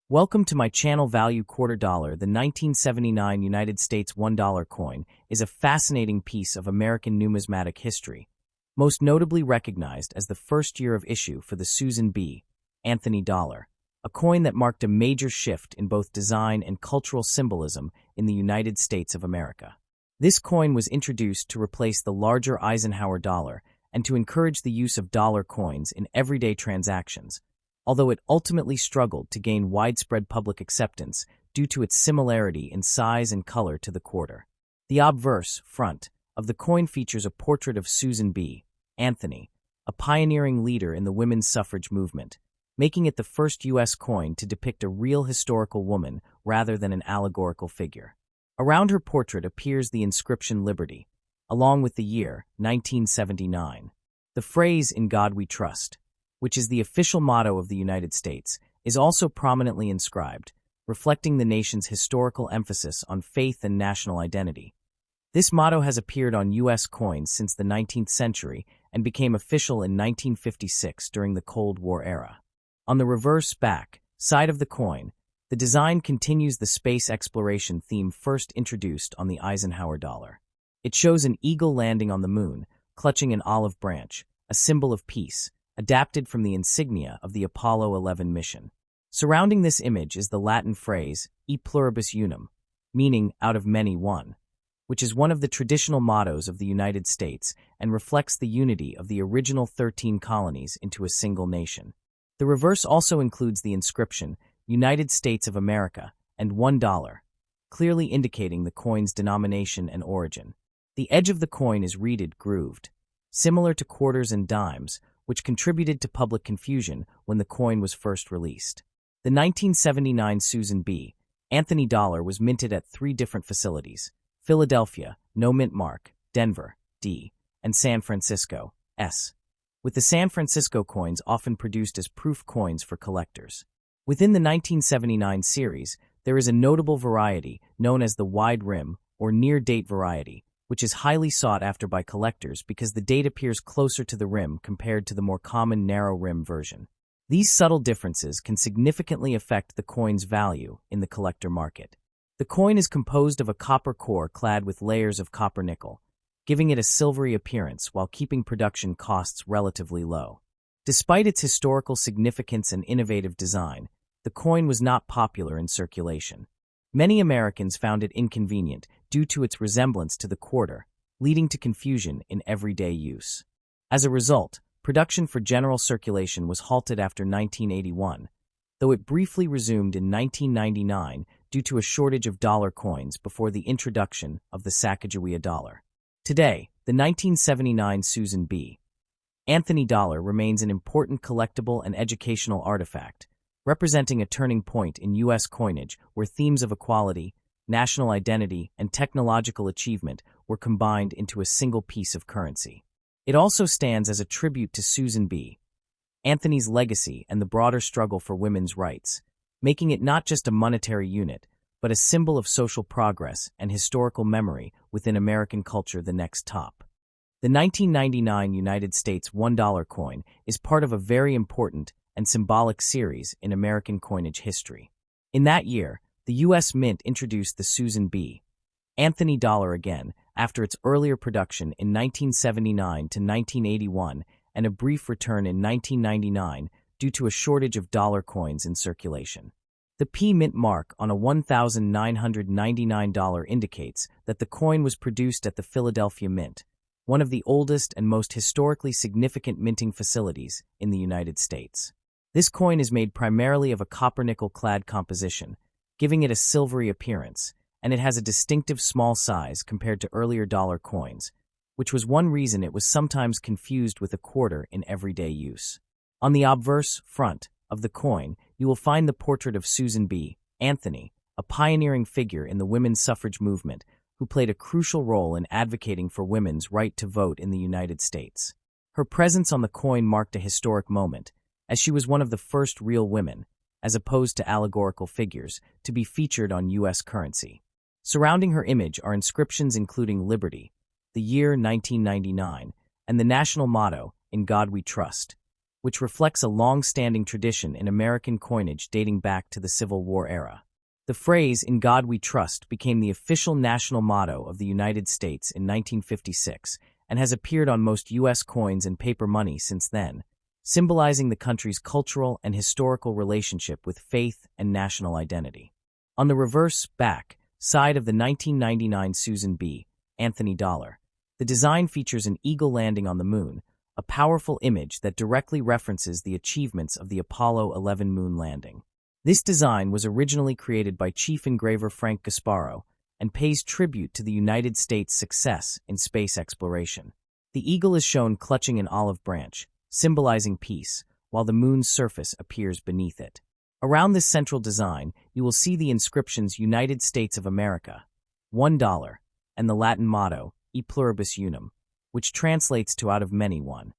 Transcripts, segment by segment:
Welcome to my channel. Value Quarter Dollar. The 1979 United States $1 coin is a fascinating piece of American numismatic history, most notably recognized as the first year of issue for the Susan B. Anthony dollar, a coin that marked a major shift in both design and cultural symbolism in the United States of America. This coin was introduced to replace the larger Eisenhower dollar and to encourage the use of dollar coins in everyday transactions, although it ultimately struggled to gain widespread public acceptance due to its similarity in size and color to the quarter. The obverse front of the coin features a portrait of Susan B. Anthony, a pioneering leader in the women's suffrage movement, making it the first U.S. coin to depict a real historical woman rather than an allegorical figure. Around her portrait appears the inscription Liberty, along with the year 1979. The phrase "In God We Trust," which is the official motto of the United States, is also prominently inscribed, reflecting the nation's historical emphasis on faith and national identity. This motto has appeared on U.S. coins since the 19th century and became official in 1956 during the Cold War era. On the reverse back side of the coin, the design continues the space exploration theme first introduced on the Eisenhower dollar. It shows an eagle landing on the moon, clutching an olive branch, a symbol of peace, adapted from the insignia of the Apollo 11 mission. Surrounding this image is the Latin phrase, E pluribus unum, meaning out of many one, which is one of the traditional mottos of the United States and reflects the unity of the original 13 colonies into a single nation. The reverse also includes the inscription, United States of America, and $1, clearly indicating the coin's denomination and origin. The edge of the coin is reeded grooved, similar to quarters and dimes, which contributed to public confusion when the coin was first released. The 1979 Susan B. Anthony dollar was minted at 3 different facilities: Philadelphia, no mint mark; Denver, D; and San Francisco, S, with the San Francisco coins often produced as proof coins for collectors. Within the 1979 series, there is a notable variety known as the wide rim or near-date variety, which is highly sought after by collectors because the date appears closer to the rim compared to the more common narrow rim version. These subtle differences can significantly affect the coin's value in the collector market. The coin is composed of a copper core clad with layers of copper nickel, giving it a silvery appearance while keeping production costs relatively low. Despite its historical significance and innovative design, the coin was not popular in circulation. Many Americans found it inconvenient due to its resemblance to the quarter, leading to confusion in everyday use. As a result, production for general circulation was halted after 1981, though it briefly resumed in 1999 due to a shortage of dollar coins before the introduction of the Sacagawea dollar. Today, the 1979 Susan B. Anthony dollar remains an important collectible and educational artifact, representing a turning point in U.S. coinage where themes of equality, national identity, and technological achievement were combined into a single piece of currency. It also stands as a tribute to Susan B. Anthony's legacy and the broader struggle for women's rights, making it not just a monetary unit, but a symbol of social progress and historical memory within American culture. The next top. The 1999 United States $1 coin is part of a very important and symbolic series in American coinage history. In that year, the U.S. Mint introduced the Susan B. Anthony dollar again after its earlier production in 1979 to 1981 and a brief return in 1999 due to a shortage of dollar coins in circulation. The P mint mark on a $1,999 indicates that the coin was produced at the Philadelphia Mint, one of the oldest and most historically significant minting facilities in the United States. This coin is made primarily of a copper-nickel-clad composition, giving it a silvery appearance, and it has a distinctive small size compared to earlier dollar coins, which was one reason it was sometimes confused with a quarter in everyday use. On the obverse front of the coin, you will find the portrait of Susan B. Anthony, a pioneering figure in the women's suffrage movement who played a crucial role in advocating for women's right to vote in the United States. Her presence on the coin marked a historic moment, as she was one of the first real women, as opposed to allegorical figures, to be featured on U.S. currency. Surrounding her image are inscriptions including Liberty, the year 1999, and the national motto, In God We Trust, which reflects a long-standing tradition in American coinage dating back to the Civil War era. The phrase, "In God We Trust," became the official national motto of the United States in 1956 and has appeared on most U.S. coins and paper money since then, symbolizing the country's cultural and historical relationship with faith and national identity. On the reverse, back, side of the 1999 Susan B. Anthony dollar, the design features an eagle landing on the moon, a powerful image that directly references the achievements of the Apollo 11 moon landing. This design was originally created by chief engraver Frank Gasparo and pays tribute to the United States' success in space exploration. The eagle is shown clutching an olive branch, symbolizing peace, while the moon's surface appears beneath it. Around this central design, you will see the inscriptions United States of America, $1, and the Latin motto, E pluribus unum, which translates to out of many one.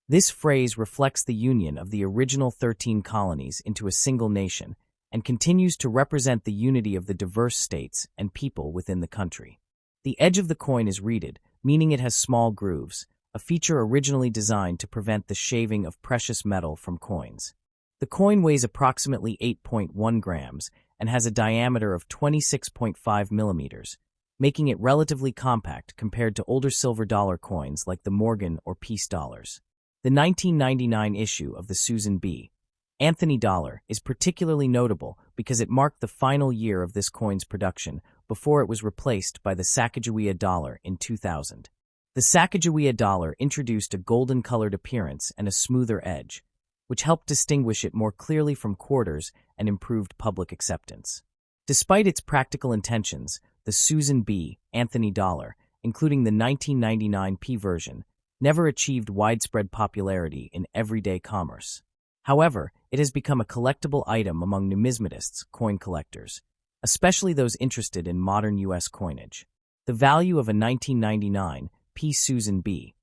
This phrase reflects the union of the original 13 colonies into a single nation and continues to represent the unity of the diverse states and people within the country. The edge of the coin is reeded, meaning it has small grooves, a feature originally designed to prevent the shaving of precious metal from coins. The coin weighs approximately 8.1 grams and has a diameter of 26.5 millimeters, making it relatively compact compared to older silver dollar coins like the Morgan or Peace dollars. The 1999 issue of the Susan B. Anthony dollar is particularly notable because it marked the final year of this coin's production before it was replaced by the Sacagawea dollar in 2000. The Sacagawea dollar introduced a golden-colored appearance and a smoother edge, which helped distinguish it more clearly from quarters and improved public acceptance. Despite its practical intentions, the Susan B. Anthony dollar, including the 1999 P version, never achieved widespread popularity in everyday commerce. However, it has become a collectible item among numismatists, coin collectors, especially those interested in modern U.S. coinage. The value of a 1999 P Susan B.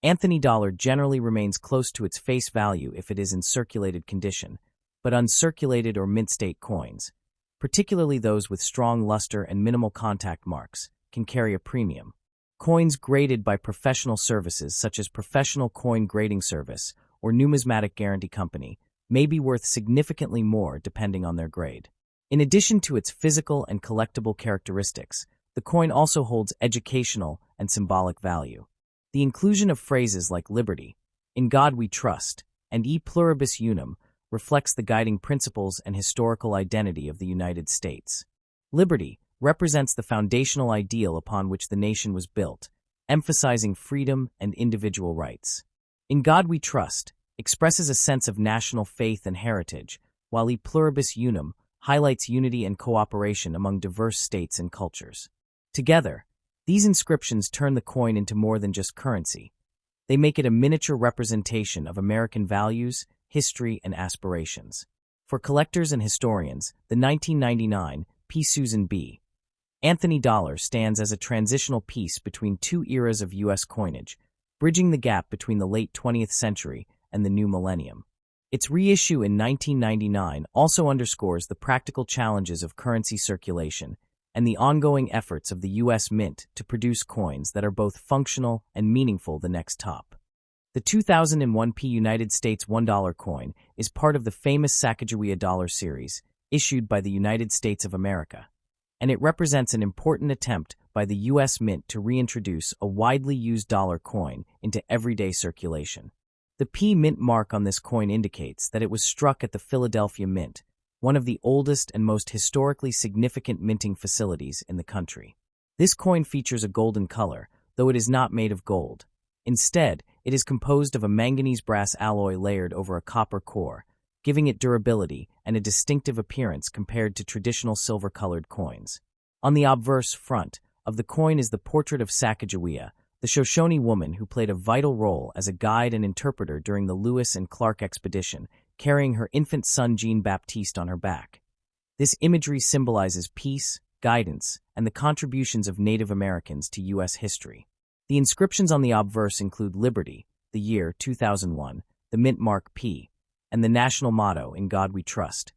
Anthony dollar generally remains close to its face value if it is in circulated condition, but uncirculated or mint-state coins, particularly those with strong luster and minimal contact marks, can carry a premium. Coins graded by professional services such as Professional Coin Grading Service or Numismatic Guarantee Company may be worth significantly more depending on their grade. In addition to its physical and collectible characteristics, the coin also holds educational and symbolic value. The inclusion of phrases like liberty, in God we trust, and e pluribus unum reflects the guiding principles and historical identity of the United States. Liberty represents the foundational ideal upon which the nation was built, emphasizing freedom and individual rights. In God We Trust expresses a sense of national faith and heritage, while E pluribus unum highlights unity and cooperation among diverse states and cultures. Together, these inscriptions turn the coin into more than just currency. They make it a miniature representation of American values, history, and aspirations. For collectors and historians, the 1999 P. Susan B. Anthony dollar stands as a transitional piece between two eras of U.S. coinage, bridging the gap between the late 20th century and the new millennium. Its reissue in 1999 also underscores the practical challenges of currency circulation and the ongoing efforts of the U.S. Mint to produce coins that are both functional and meaningful. The next top. The 2001 P. United States $1 coin is part of the famous Sacagawea dollar series, issued by the United States of America, and it represents an important attempt by the U.S. Mint to reintroduce a widely used dollar coin into everyday circulation. The P Mint mark on this coin indicates that it was struck at the Philadelphia Mint, one of the oldest and most historically significant minting facilities in the country. This coin features a golden color, though it is not made of gold. Instead, it is composed of a manganese brass alloy layered over a copper core, giving it durability and a distinctive appearance compared to traditional silver-colored coins. On the obverse front of the coin is the portrait of Sacagawea, the Shoshone woman who played a vital role as a guide and interpreter during the Lewis and Clark expedition, carrying her infant son Jean-Baptiste on her back. This imagery symbolizes peace, guidance, and the contributions of Native Americans to U.S. history. The inscriptions on the obverse include Liberty, the year 2001, the mint mark P, and the national motto, In God We Trust,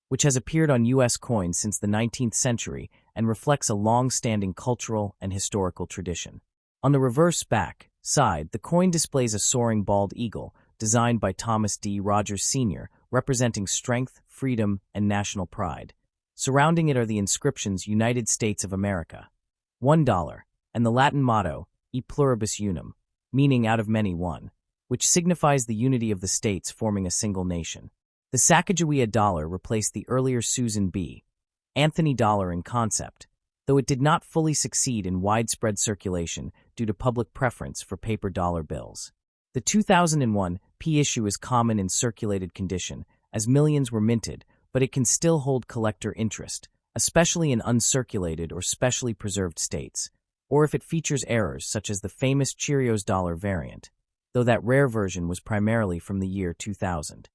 which has appeared on U.S. coins since the 19th century and reflects a long-standing cultural and historical tradition. On the reverse back side, the coin displays a soaring bald eagle, designed by Thomas D. Rogers Sr., representing strength, freedom, and national pride. Surrounding it are the inscriptions United States of America, $1, and the Latin motto, E pluribus unum, meaning out of many one, which signifies the unity of the states forming a single nation. The Sacagawea dollar replaced the earlier Susan B. Anthony dollar in concept, though it did not fully succeed in widespread circulation due to public preference for paper dollar bills. The 2001 P issue is common in circulated condition, as millions were minted, but it can still hold collector interest, especially in uncirculated or specially preserved states, or if it features errors such as the famous Cheerios dollar variant, though that rare version was primarily from the year 2000.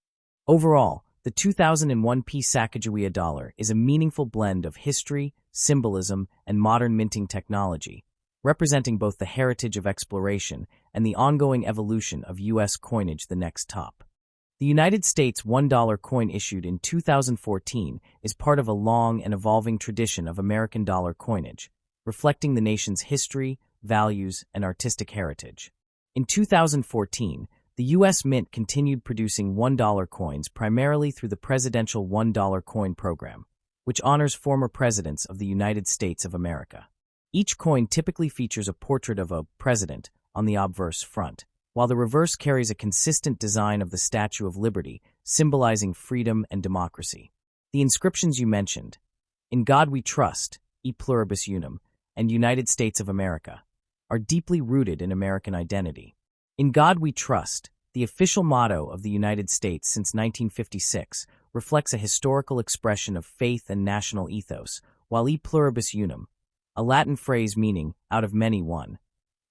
Overall, the 2001 P Sacagawea dollar is a meaningful blend of history, symbolism, and modern minting technology, representing both the heritage of exploration and the ongoing evolution of U.S. coinage. The next top. The United States $1 coin issued in 2014 is part of a long and evolving tradition of American dollar coinage, reflecting the nation's history, values, and artistic heritage. In 2014, the U.S. Mint continued producing $1 coins primarily through the Presidential $1 Coin Program, which honors former presidents of the United States of America. Each coin typically features a portrait of a president on the obverse front, while the reverse carries a consistent design of the Statue of Liberty, symbolizing freedom and democracy. The inscriptions you mentioned, "In God We Trust," E pluribus unum, and United States of America, are deeply rooted in American identity. "In God We Trust," the official motto of the United States since 1956, reflects a historical expression of faith and national ethos, while E pluribus unum, a Latin phrase meaning out of many one,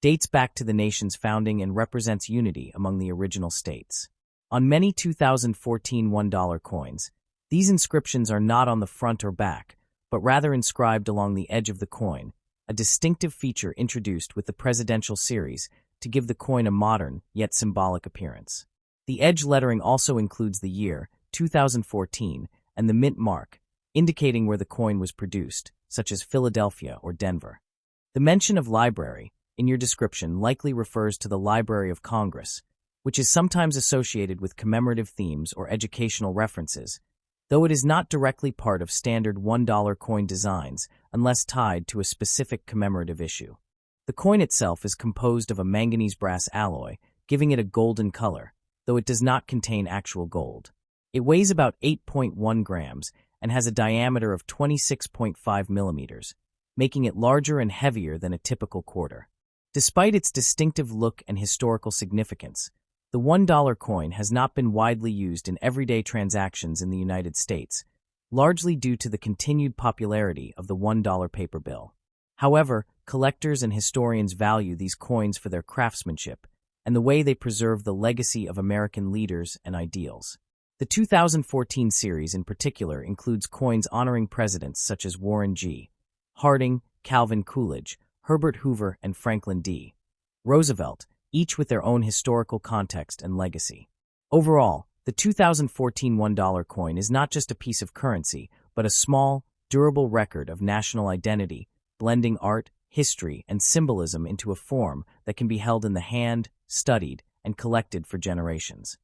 dates back to the nation's founding and represents unity among the original states. On many 2014 $1 coins, these inscriptions are not on the front or back, but rather inscribed along the edge of the coin, a distinctive feature introduced with the presidential series to give the coin a modern, yet symbolic appearance. The edge lettering also includes the year, 2014, and the mint mark, indicating where the coin was produced, such as Philadelphia or Denver. The mention of library in your description likely refers to the Library of Congress, which is sometimes associated with commemorative themes or educational references, though it is not directly part of standard $1 coin designs unless tied to a specific commemorative issue. The coin itself is composed of a manganese brass alloy, giving it a golden color, though it does not contain actual gold. It weighs about 8.1 grams and has a diameter of 26.5 millimeters, making it larger and heavier than a typical quarter. Despite its distinctive look and historical significance, the $1 coin has not been widely used in everyday transactions in the United States, largely due to the continued popularity of the $1 paper bill. However, collectors and historians value these coins for their craftsmanship and the way they preserve the legacy of American leaders and ideals. The 2014 series in particular includes coins honoring presidents such as Warren G. Harding, Calvin Coolidge, Herbert Hoover, and Franklin D. Roosevelt, each with their own historical context and legacy. Overall, the 2014 $1 coin is not just a piece of currency, but a small, durable record of national identity, blending art, history, and symbolism into a form that can be held in the hand, studied, and collected for generations.